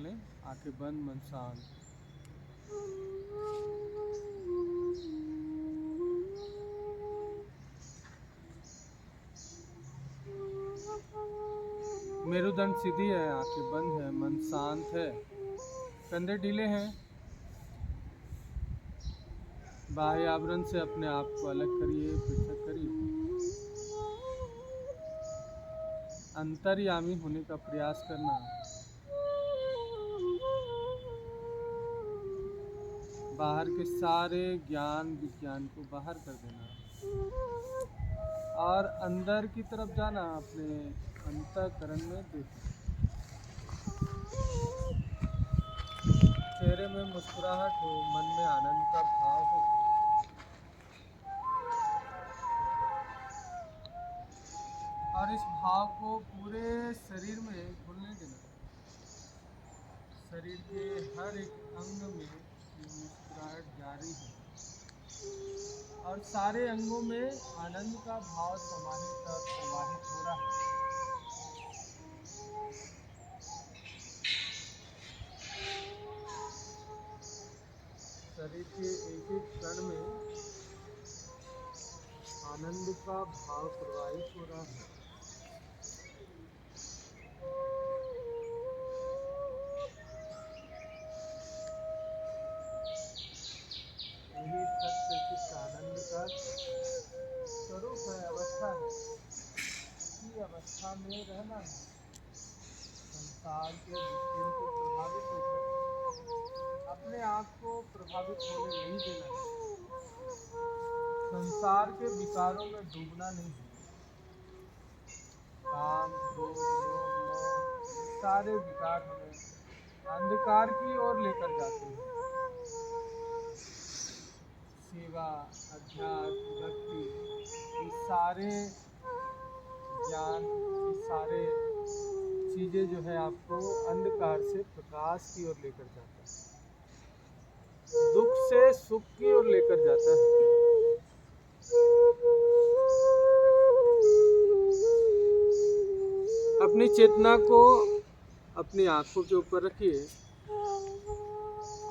लें, आंखें बंद, मन शांत। मेरुदंड सीधी है, आंखें बंद है, मन शांत है, कंधे ढीले हैं। बाह्य आवरण से अपने आप को अलग करिए, पृथक करिए। अंतर्यामी होने का प्रयास करना। बाहर के सारे ज्ञान विज्ञान को बाहर कर देना और अंदर की तरफ जाना, अपने अंतःकरण में देखना। चेहरे में मुस्कुराहट हो, मन में आनंद का भाव हो। और इस भाव को पूरे शरीर में घुलने देना। शरीर के हर एक अंग में ये मुस्कुराहट जारी है और सारे अंगों में आनंद का भाव समाहित और प्रवाहित हो रहा है। शरीर के एक एक कण में आनंद का भाव प्रवाहित हो रहा है। यही सत्य चित्त आनंद का स्वरूप है, अवस्था है। इसी अवस्था में रहना है। संसार के विषयों को प्रभावित होकर अपने आप को प्रभावित होने नहीं देना है। संसार के विकारों में डूबना नहीं है। काम, क्रोध, लोभ, मोह, ये सारे विकार हमें अंधकार की ओर लेकर जाते हैं। सेवा, अध्यात्म, भक्ति, ये सारे ज्ञान, ये सारे चीजें जो है आपको अंधकार से प्रकाश की ओर लेकर जाता है, दुख से सुख की ओर लेकर जाता है। अपनी चेतना को अपनी आंखों के ऊपर रखिए,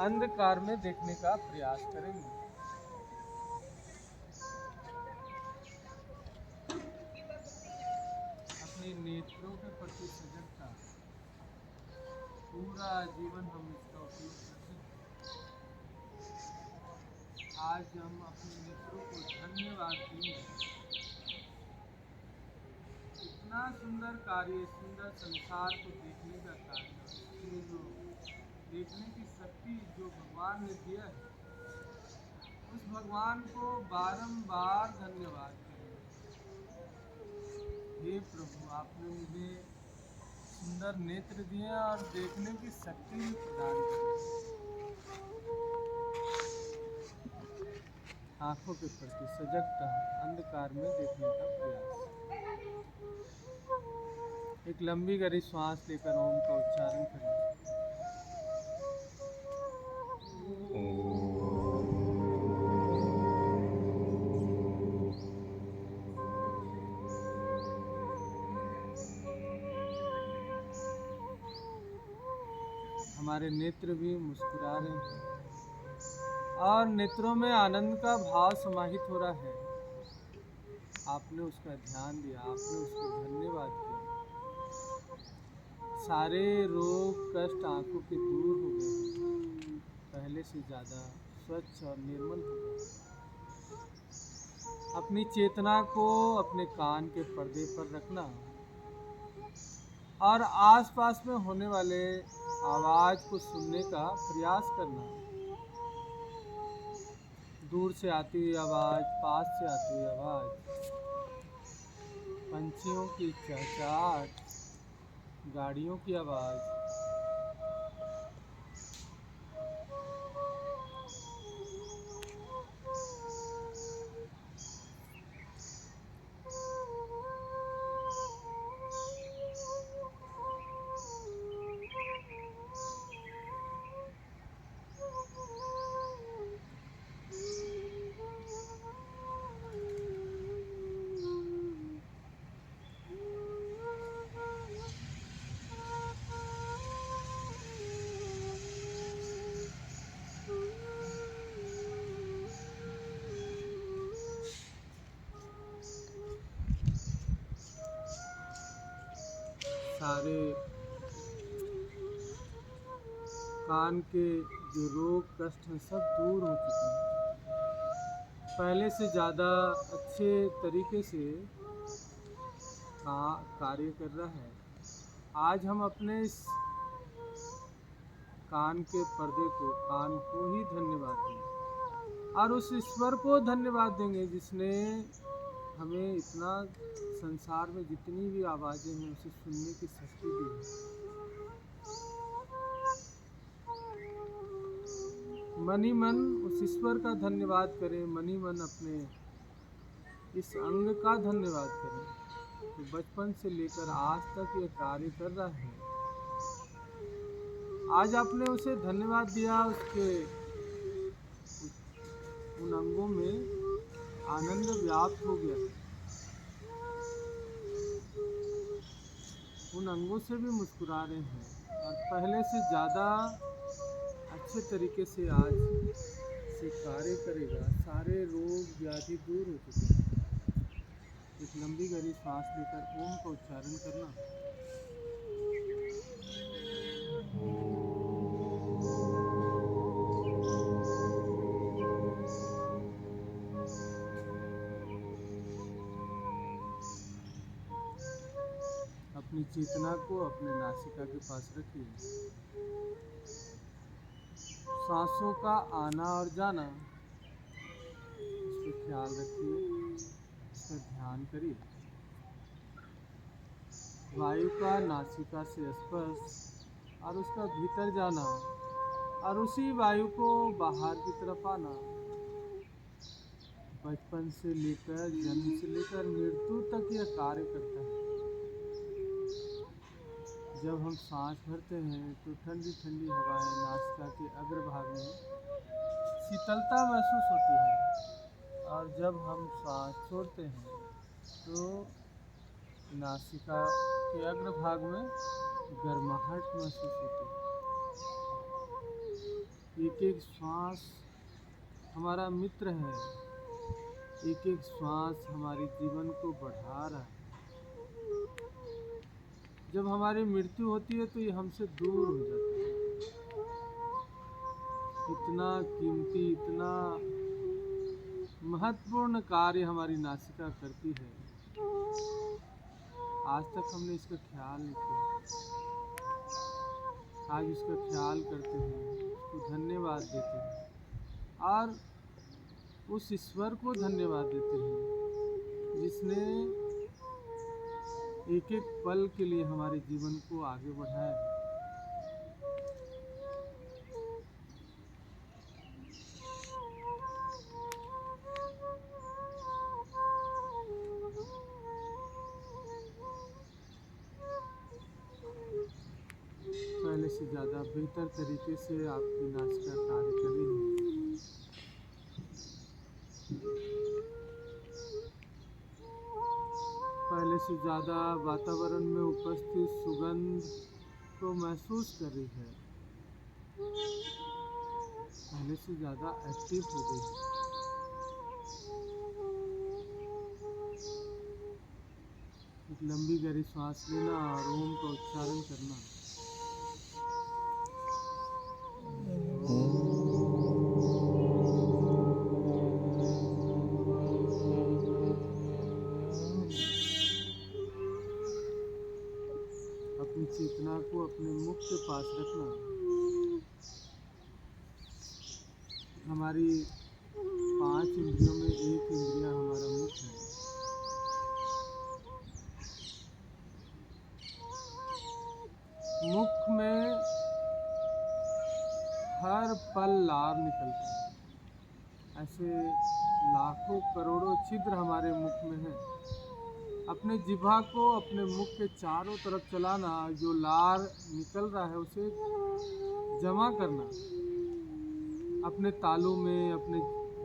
अंधकार में देखने का प्रयास करेंगे। अपने नेत्रों के प्रति सजगता, पूरा जीवन हम इसका उपयोग करते हैं। आज हम अपने नेत्रों को धन्यवाद देंगे। इतना सुंदर कार्य, सुंदर संसार को देखने का कार्य, इसमें जो देखने की शक्ति जो भगवान ने दिया है, उस भगवान को बारंबार धन्यवाद करेंगे। हे प्रभु, आपने मुझे सुंदर नेत्र दिए और देखने की शक्ति भी प्रदान की। आंखों के प्रति सजगता, अंधकार में देखने का प्रयास। एक लंबी गहरी श्वास लेकर ओम का उच्चारण करें। हमारे नेत्र भी मुस्कुरा रहे हैं और नेत्रों में आनंद का भाव समाहित हो रहा है। आपने उसका ध्यान दिया, आपने उसको धन्यवाद किया। सारे रोग कष्ट आंखों के दूर हो गए, पहले से ज़्यादा स्वच्छ और निर्मल हो गए। अपनी चेतना को अपने कान के पर्दे पर रखना और आसपास में होने वाले आवाज़ को सुनने का प्रयास करना। दूर से आती हुई आवाज़, पास से आती हुई आवाज़, पंछियों की चहचहाट, गाड़ियों की आवाज़, सारे कान के जो रोग कष्ट हैं सब दूर हो चुके हैं। पहले से ज़्यादा अच्छे तरीके से कार्य कर रहा है। आज हम अपने इस कान के पर्दे को, कान को ही धन्यवाद देंगे और उस ईश्वर को धन्यवाद देंगे जिसने हमें इतना, संसार में जितनी भी आवाज़ें हैं उसे सुनने की शक्ति दी है। मन ही मन उस ईश्वर का धन्यवाद करें, मन ही मन अपने इस अंग का धन्यवाद करें तो बचपन से लेकर आज तक ये कार्य कर रहा है। आज आपने उसे धन्यवाद दिया, उसके उन अंगों में आनंद व्याप्त हो गया, उन अंगों से भी मुस्कुरा रहे हैं और पहले से ज़्यादा अच्छे तरीके से आज से कार्य करेगा। सारे रोग व्याधि दूर हो चुके हैं। एक लंबी गहरी सांस लेकर ओम का उच्चारण करना। अपनी चेतना को अपने नासिका के पास रखिए। सांसों का आना और जाना, इस पर ख्याल रखिए, इस पर ध्यान करिए। वायु का नासिका से स्पर्श और उसका भीतर जाना और उसी वायु को बाहर की तरफ आना, बचपन से लेकर, जन्म से लेकर मृत्यु तक यह कार्य करता है। जब हम सांस भरते हैं तो ठंडी ठंडी हवाएं नासिका के अग्रभाग में शीतलता महसूस होती है और जब हम सांस छोड़ते हैं तो नासिका के अग्रभाग में गर्माहट महसूस होती है। एक एक श्वास हमारा मित्र है, एक एक श्वास हमारे जीवन को बढ़ा रहा है। जब हमारी मृत्यु होती है तो ये हमसे दूर हो जाता है। इतना कीमती, इतना महत्वपूर्ण कार्य हमारी नासिका करती है, आज तक हमने इसका ख्याल नहीं किया। आज इसका ख्याल करते हैं, उसको धन्यवाद देते हैं और उस ईश्वर को धन्यवाद देते हैं जिसने एक एक पल के लिए हमारे जीवन को आगे बढ़ाया है। पहले से ज़्यादा बेहतर तरीके से आपकी नासिका कार्य कर रही है। पहले से ज़्यादा वातावरण में उपस्थित सुगंध को महसूस कर रही है, पहले से ज़्यादा एक्टिव हो गई है। एक लंबी गहरी सांस लेना और ओम का उच्चारण करना। अपनी चेतना को अपने मुख के पास रखना। हमारी 5 इंद्रियों में एक इंद्रिया हमारा मुख है। मुख में हर पल लार निकलता है। ऐसे लाखों करोड़ों छिद्र हमारे मुख में हैं। अपने जिह्वा को अपने मुख के चारों तरफ चलाना, जो लार निकल रहा है उसे जमा करना, अपने तालू में, अपने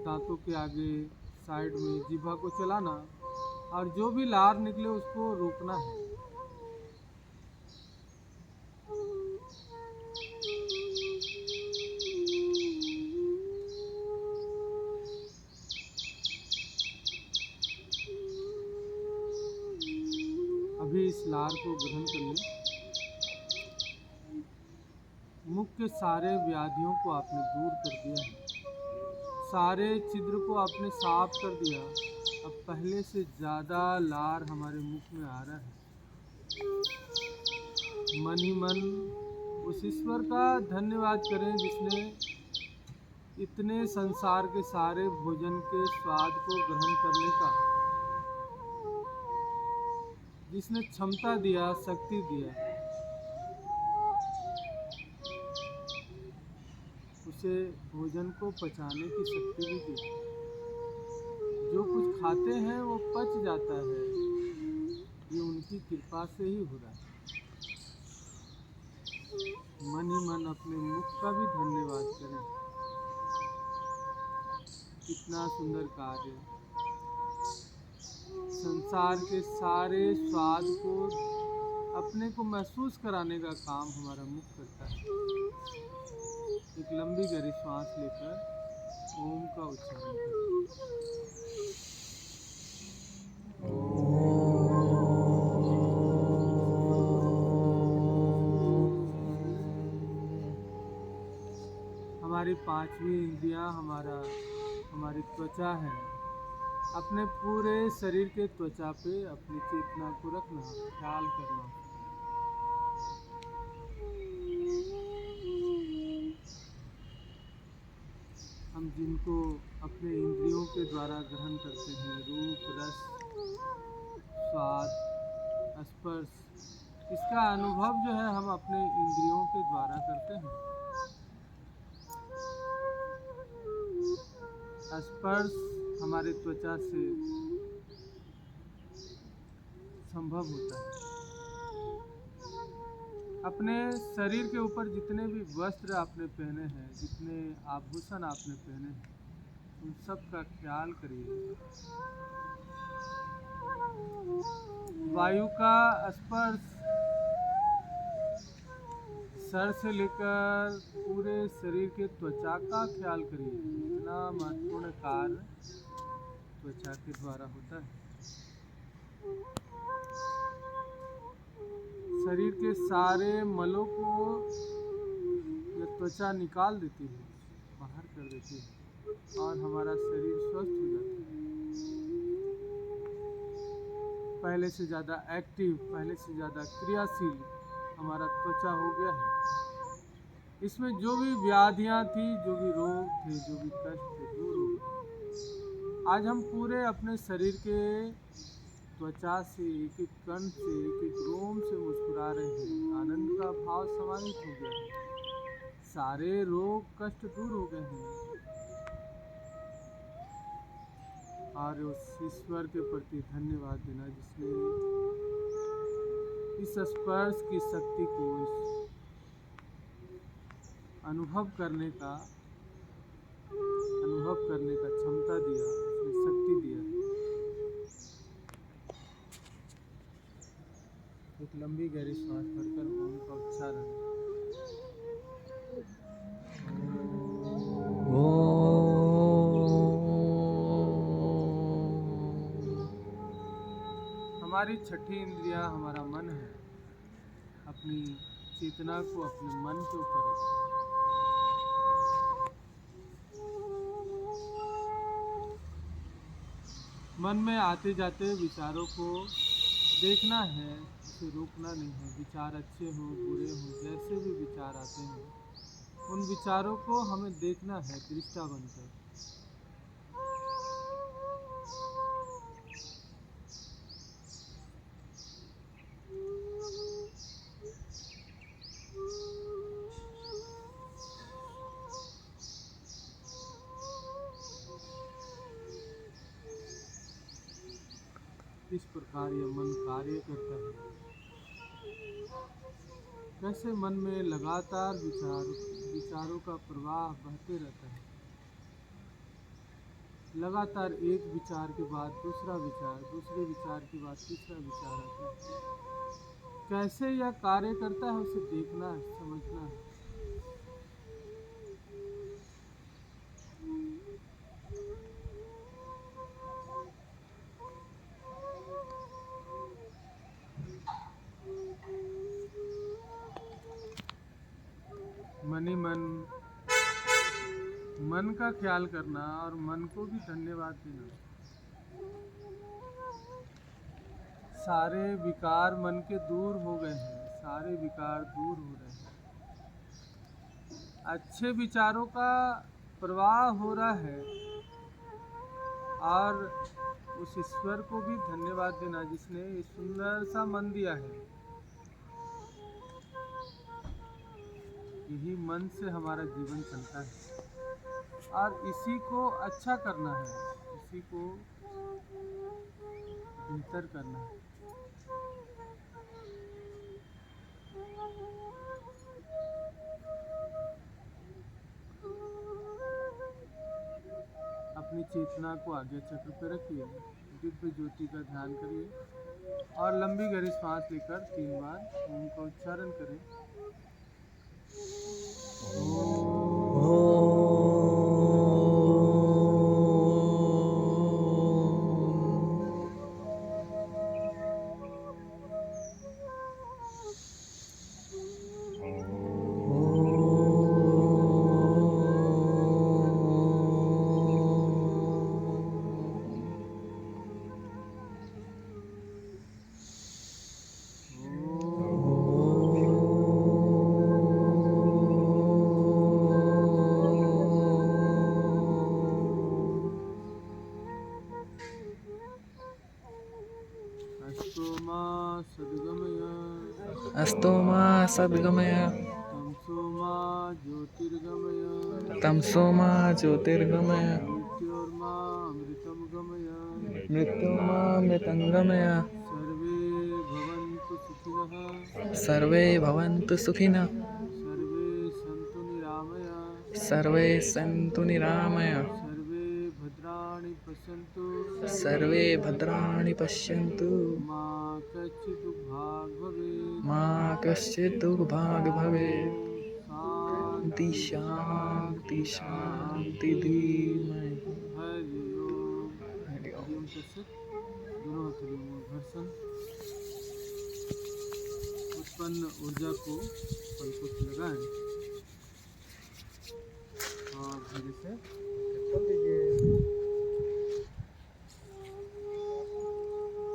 दांतों के आगे साइड में जिह्वा को चलाना और जो भी लार निकले उसको रोकना है। अभी इस लार को ग्रहण कर लें। मुख के सारे व्याधियों को आपने दूर कर दिया है, सारे छिद्र को आपने साफ कर दिया। अब पहले से ज़्यादा लार हमारे मुख में आ रहा है। मन ही मन उस ईश्वर का धन्यवाद करें जिसने इतने संसार के सारे भोजन के स्वाद को ग्रहण करने का, जिसने क्षमता दिया, शक्ति दिया, उसे भोजन को पचाने की शक्ति भी दी। जो कुछ खाते हैं वो पच जाता है, ये उनकी कृपा से ही हो रहा है। मन ही मन अपने मुख का भी धन्यवाद करें। कितना सुंदर कार्य, संसार के सारे स्वाद को अपने को महसूस कराने का काम हमारा मुख करता है। एक लंबी गहरी सांस लेकर ओम का उच्चारण करें। हमारी पांचवी इंद्रियां हमारी त्वचा है। अपने पूरे शरीर के त्वचा पे अपनी चेतना को रखना, ख्याल करना। हम जिनको अपने इंद्रियों के द्वारा ग्रहण करते हैं, रूप, रस, स्वाद, स्पर्श, इसका अनुभव जो है हम अपने इंद्रियों के द्वारा करते हैं। स्पर्श हमारे त्वचा से संभव होता है। अपने शरीर के ऊपर जितने भी वस्त्र आपने पहने हैं, जितने आभूषण आपने पहने हैं, उन सब का ख्याल करिए। वायु का स्पर्श सर से लेकर पूरे शरीर के त्वचा का ख्याल करिए। इतना महत्वपूर्ण कार्य त्वचा के द्वारा होता है। शरीर के सारे मलों को यह त्वचा निकाल देती है, बाहर कर देती है, और हमारा शरीर स्वस्थ हो जाता है। पहले से ज़्यादा एक्टिव, पहले से ज़्यादा क्रियाशील हमारा त्वचा हो गया है। इसमें जो भी व्याधियाँ थी, जो भी रोग थे, जो भी कष्ट थे, दूर हो गए। आज हम पूरे अपने शरीर के त्वचा से, एक एक कण से, एक एक रोम से मुस्कुरा रहे हैं। आनंद का भाव समाहित हो गया है। सारे रोग कष्ट दूर हो गए हैं। और उस ईश्वर के प्रति धन्यवाद देना जिसने इस स्पर्श की शक्ति को, इस अनुभव करने का क्षमता दिया, उसने शक्ति दिया। एक लंबी गहरी सांस भरकर ओम का उच्चारण। हमारी छठी इंद्रिया हमारा मन है। अपनी चेतना को अपने मन के ऊपर रखें। मन में आते जाते विचारों को देखना है, उसे रोकना नहीं है। विचार अच्छे हों, बुरे हों, जैसे भी विचार आते हैं, उन विचारों को हमें देखना है दृष्टा बनकर। किस प्रकार यह मन कार्य करता है, कैसे मन में लगातार विचारों का प्रवाह बहते रहता है। लगातार एक विचार के बाद दूसरा विचार, दूसरे विचार के बाद तीसरा विचार आता है। कैसे यह कार्य करता है, उसे देखना है, समझना है। मन ही मन का ख्याल करना और मन को भी धन्यवाद देना। सारे विकार मन के दूर हो गए हैं, सारे विकार दूर हो रहे हैं, अच्छे विचारों का प्रवाह हो रहा है। और उस ईश्वर को भी धन्यवाद देना जिसने इस सुंदर सा मन दिया है। यही मन से हमारा जीवन चलता है और इसी को अच्छा करना है, इसी को बेहतर करना है। अपनी चेतना को आगे चक्र पे रखिए, दिव्य ज्योति का ध्यान करिए और लंबी गहरी सांस लेकर 3 बार ओम का उच्चारण करें। अस्तो मा सद्गमय तमसो मा ज्योतिर्गमय मृत्योर्मामृतं गमय। सर्वे भवन्तु सुखिनः, सर्वे सन्तु निरामय, सर्वे भद्राणि पश्यन्तु, मा कश्चित् दुर्भाग् भवेत्। शान्ति शान्ति शान्ति धीमहि। हरि ओम। घर्षण उत्पन्न ऊर्जा को पलकों से लगाएं और धीरे से